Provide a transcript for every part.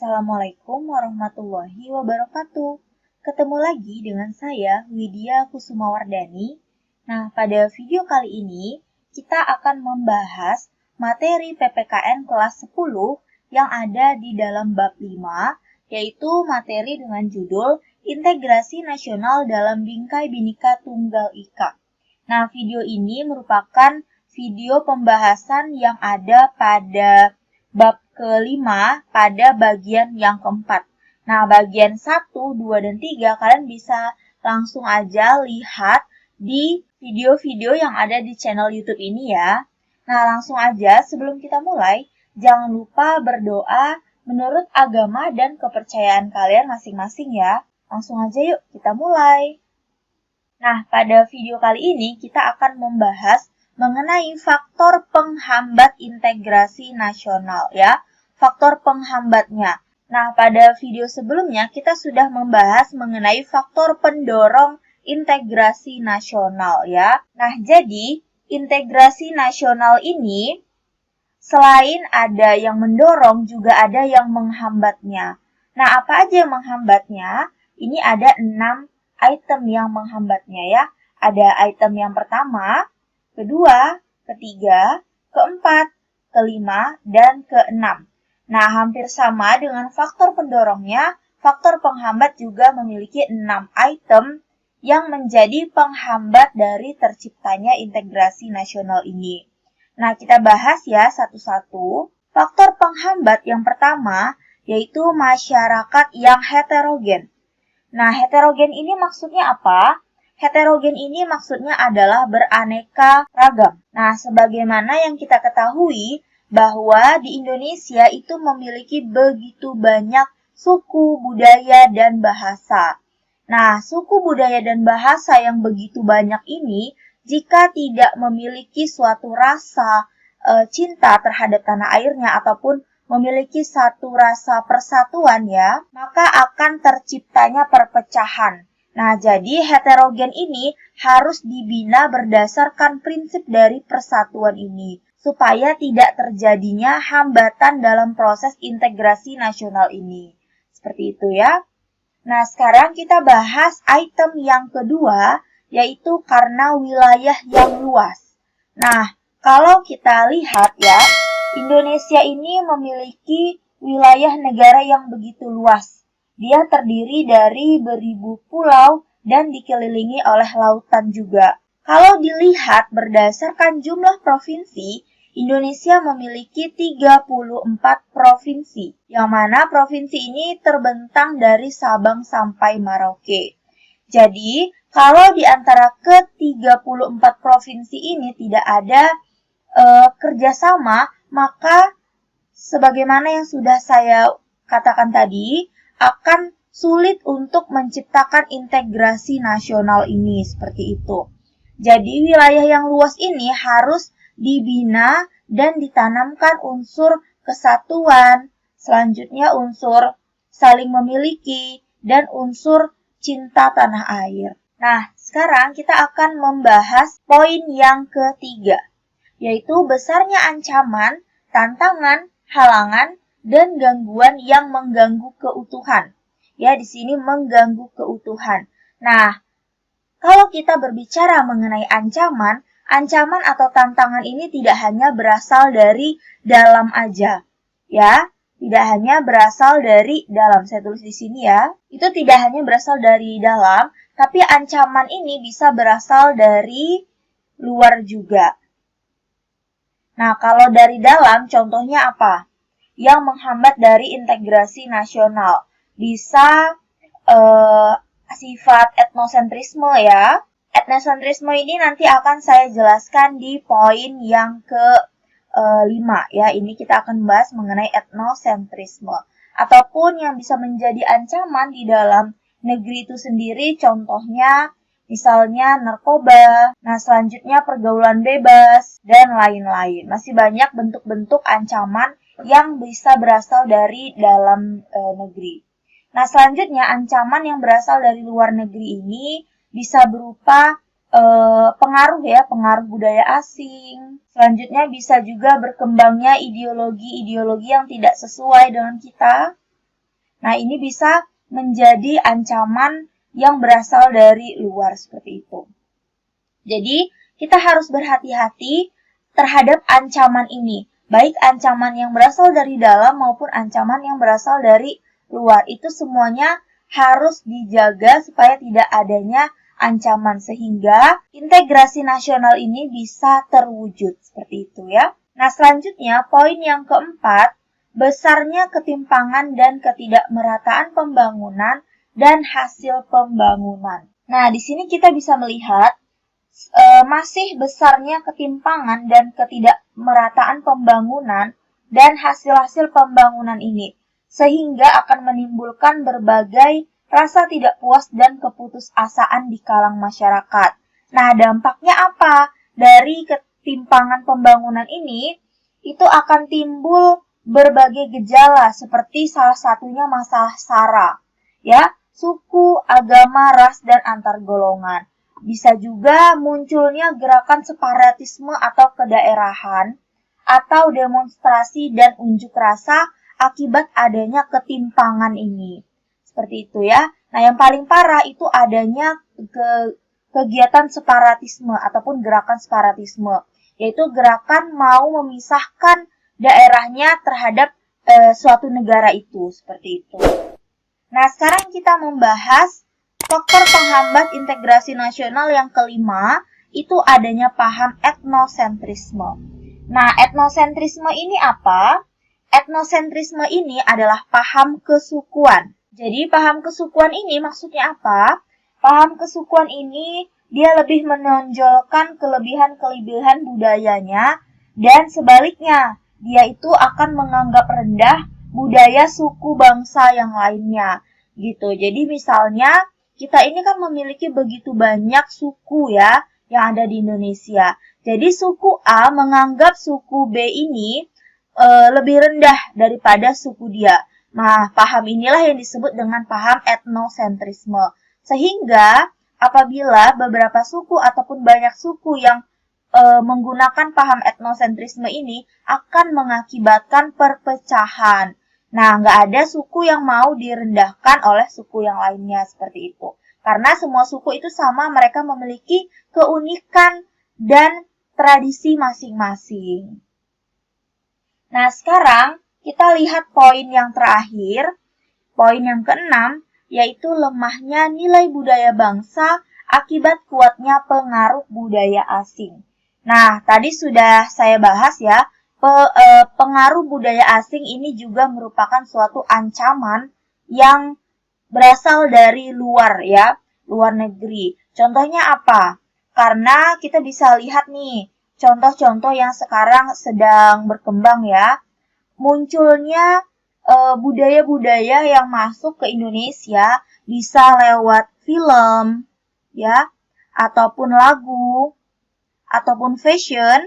Assalamualaikum warahmatullahi wabarakatuh. Ketemu lagi dengan saya, Widya Kusumawardani. Nah, pada video kali ini, kita akan membahas materi PPKN kelas 10 yang ada di dalam bab 5, yaitu materi dengan judul Integrasi Nasional dalam Bingkai Bhinneka Tunggal Ika. Nah, video ini merupakan video pembahasan yang ada pada bab kelima pada bagian yang keempat. Nah, bagian 1, 2, dan 3 kalian bisa langsung aja lihat di video-video yang ada di channel YouTube ini ya. Nah, langsung aja sebelum kita mulai, jangan lupa berdoa menurut agama dan kepercayaan kalian masing-masing ya. Langsung aja yuk kita mulai. Nah, pada video kali ini kita akan membahas mengenai faktor penghambat integrasi nasional ya, faktor penghambatnya. Nah, pada video sebelumnya kita sudah membahas mengenai faktor pendorong integrasi nasional ya. Nah, jadi integrasi nasional ini selain ada yang mendorong juga ada yang menghambatnya. Nah, apa aja yang menghambatnya? Ini ada 6 item yang menghambatnya ya. Ada item yang pertama, kedua, ketiga, keempat, kelima, dan keenam. Nah, hampir sama dengan faktor pendorongnya, faktor penghambat juga memiliki 6 item yang menjadi penghambat dari terciptanya integrasi nasional ini. Nah, kita bahas ya satu-satu. Faktor penghambat yang pertama yaitu masyarakat yang heterogen. Nah, heterogen ini maksudnya apa? Heterogen ini maksudnya adalah beraneka ragam. Nah, sebagaimana yang kita ketahui bahwa di Indonesia itu memiliki begitu banyak suku, budaya, dan bahasa. Nah, suku, budaya, dan bahasa yang begitu banyak ini, jika tidak memiliki suatu rasa cinta terhadap tanah airnya ataupun memiliki satu rasa persatuan ya, maka akan terciptanya perpecahan. Nah, jadi heterogen ini harus dibina berdasarkan prinsip dari persatuan ini, supaya tidak terjadinya hambatan dalam proses integrasi nasional ini. Seperti itu ya. Nah, sekarang kita bahas item yang kedua, yaitu karena wilayah yang luas. Nah, kalau kita lihat ya, Indonesia ini memiliki wilayah negara yang begitu luas. Dia terdiri dari beribu pulau dan dikelilingi oleh lautan juga. Kalau dilihat berdasarkan jumlah provinsi, Indonesia memiliki 34 provinsi, yang mana provinsi ini terbentang dari Sabang sampai Merauke. Jadi, kalau di antara ke-34 provinsi ini tidak ada kerjasama, maka sebagaimana yang sudah saya katakan tadi, akan sulit untuk menciptakan integrasi nasional ini, seperti itu. Jadi wilayah yang luas ini harus dibina dan ditanamkan unsur kesatuan, selanjutnya unsur saling memiliki, dan unsur cinta tanah air. Nah, sekarang kita akan membahas poin yang ketiga, yaitu besarnya ancaman, tantangan, halangan, dan gangguan yang mengganggu keutuhan. Ya, di sini mengganggu keutuhan. Nah, kalau kita berbicara mengenai ancaman atau tantangan ini tidak hanya berasal dari dalam aja. Ya, tidak hanya berasal dari dalam. Saya tulis di sini ya. Itu tidak hanya berasal dari dalam, tapi ancaman ini bisa berasal dari luar juga. Nah, kalau dari dalam, contohnya apa? Yang menghambat dari integrasi nasional. Bisa sifat etnosentrisme ya. Etnosentrisme ini nanti akan saya jelaskan di poin yang ke-5 ya. Ini kita akan bahas mengenai etnosentrisme. Ataupun yang bisa menjadi ancaman di dalam negeri itu sendiri, contohnya misalnya narkoba, nah selanjutnya pergaulan bebas, dan lain-lain. Masih banyak bentuk-bentuk ancaman yang bisa berasal dari dalam negeri. Nah, selanjutnya ancaman yang berasal dari luar negeri ini bisa berupa pengaruh ya, pengaruh budaya asing. Selanjutnya bisa juga berkembangnya ideologi-ideologi yang tidak sesuai dengan kita. Nah, ini bisa menjadi ancaman yang berasal dari luar seperti itu. Jadi, kita harus berhati-hati terhadap ancaman ini. Baik ancaman yang berasal dari dalam maupun ancaman yang berasal dari luar. Itu semuanya harus dijaga supaya tidak adanya ancaman sehingga integrasi nasional ini bisa terwujud seperti itu ya. Nah, selanjutnya poin yang keempat, besarnya ketimpangan dan ketidakmerataan pembangunan dan hasil pembangunan. Nah, di sini kita bisa melihat masih besarnya ketimpangan dan ketidakmerataan pembangunan dan hasil-hasil pembangunan ini, sehingga akan menimbulkan berbagai rasa tidak puas dan keputusasaan di kalangan masyarakat. Nah, dampaknya apa? Dari ketimpangan pembangunan ini, itu akan timbul berbagai gejala seperti salah satunya masalah SARA, ya, suku, agama, ras, dan antar golongan. Bisa juga munculnya gerakan separatisme atau kedaerahan, atau demonstrasi dan unjuk rasa akibat adanya ketimpangan ini. Seperti itu ya. Nah, yang paling parah itu adanya kegiatan separatisme ataupun gerakan separatisme, yaitu gerakan mau memisahkan daerahnya terhadap suatu negara itu, seperti itu. Nah, sekarang kita membahas faktor penghambat integrasi nasional yang kelima, itu adanya paham etnosentrisme. Nah, etnosentrisme ini apa? Etnosentrisme ini adalah paham kesukuan. Jadi, paham kesukuan ini maksudnya apa? Paham kesukuan ini dia lebih menonjolkan kelebihan-kelebihan budayanya dan sebaliknya, dia itu akan menganggap rendah budaya suku bangsa yang lainnya. Gitu. Jadi misalnya kita ini kan memiliki begitu banyak suku ya yang ada di Indonesia. Jadi suku A menganggap suku B ini lebih rendah daripada suku dia. Nah, paham inilah yang disebut dengan paham etnosentrisme. Sehingga apabila beberapa suku ataupun banyak suku yang menggunakan paham etnosentrisme ini akan mengakibatkan perpecahan. Nah, nggak ada suku yang mau direndahkan oleh suku yang lainnya seperti itu. Karena semua suku itu sama, mereka memiliki keunikan dan tradisi masing-masing. Nah, sekarang kita lihat poin yang terakhir, poin yang keenam, yaitu lemahnya nilai budaya bangsa akibat kuatnya pengaruh budaya asing. Nah, tadi sudah saya bahas ya, pengaruh budaya asing ini juga merupakan suatu ancaman yang berasal dari luar ya, luar negeri. Contohnya apa? Karena kita bisa lihat nih, contoh-contoh yang sekarang sedang berkembang ya, munculnya budaya-budaya yang masuk ke Indonesia bisa lewat film ya, ataupun lagu, ataupun fashion.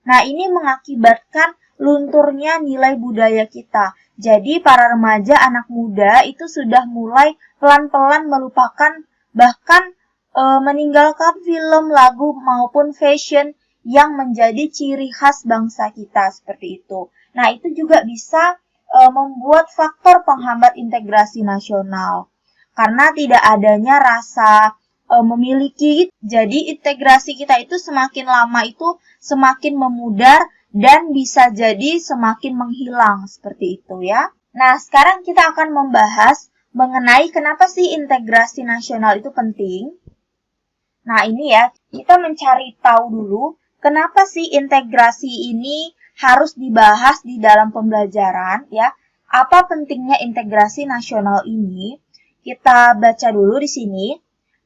Nah, ini mengakibatkan lunturnya nilai budaya kita. Jadi, para remaja anak muda itu sudah mulai pelan-pelan melupakan, bahkan meninggalkan film, lagu, maupun fashion yang menjadi ciri khas bangsa kita, seperti itu. Nah, itu juga bisa membuat faktor penghambat integrasi nasional. Karena tidak adanya rasa memiliki, jadi integrasi kita itu semakin lama itu semakin memudar dan bisa jadi semakin menghilang seperti itu ya. Nah, sekarang kita akan membahas mengenai kenapa sih integrasi nasional itu penting. Nah, ini ya, kita mencari tahu dulu kenapa sih integrasi ini harus dibahas di dalam pembelajaran ya. Apa pentingnya integrasi nasional ini? Kita baca dulu di sini.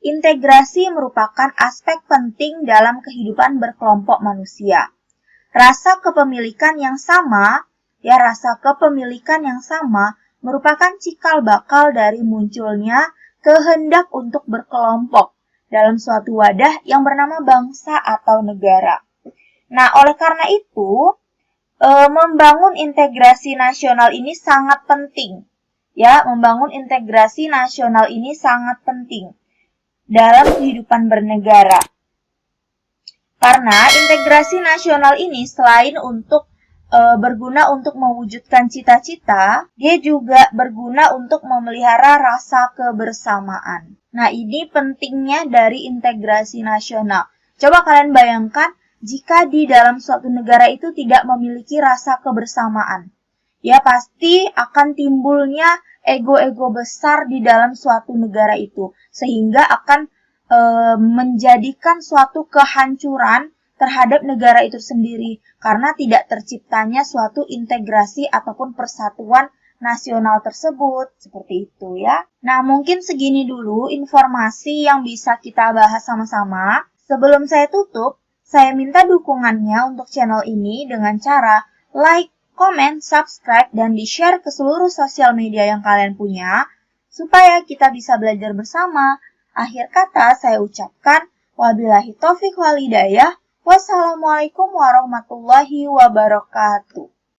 Integrasi merupakan aspek penting dalam kehidupan berkelompok manusia. Rasa kepemilikan yang sama merupakan cikal bakal dari munculnya kehendak untuk berkelompok dalam suatu wadah yang bernama bangsa atau negara. Nah, oleh karena itu, membangun integrasi nasional ini sangat penting. Ya, membangun integrasi nasional ini sangat penting dalam kehidupan bernegara. Karena integrasi nasional ini selain untuk berguna untuk mewujudkan cita-cita, dia juga berguna untuk memelihara rasa kebersamaan. Nah, ini pentingnya dari integrasi nasional. Coba kalian bayangkan jika di dalam suatu negara itu tidak memiliki rasa kebersamaan. Ya, pasti akan timbulnya ego-ego besar di dalam suatu negara itu, sehingga akan menjadikan suatu kehancuran terhadap negara itu sendiri karena tidak terciptanya suatu integrasi ataupun persatuan nasional tersebut. Seperti itu ya. Nah, mungkin segini dulu informasi yang bisa kita bahas sama-sama. Sebelum saya tutup, saya minta dukungannya untuk channel ini dengan cara like, comment, subscribe, dan di-share ke seluruh sosial media yang kalian punya supaya kita bisa belajar bersama. Akhir kata saya ucapkan wabillahi taufiq wal hidayah. Wassalamualaikum warahmatullahi wabarakatuh.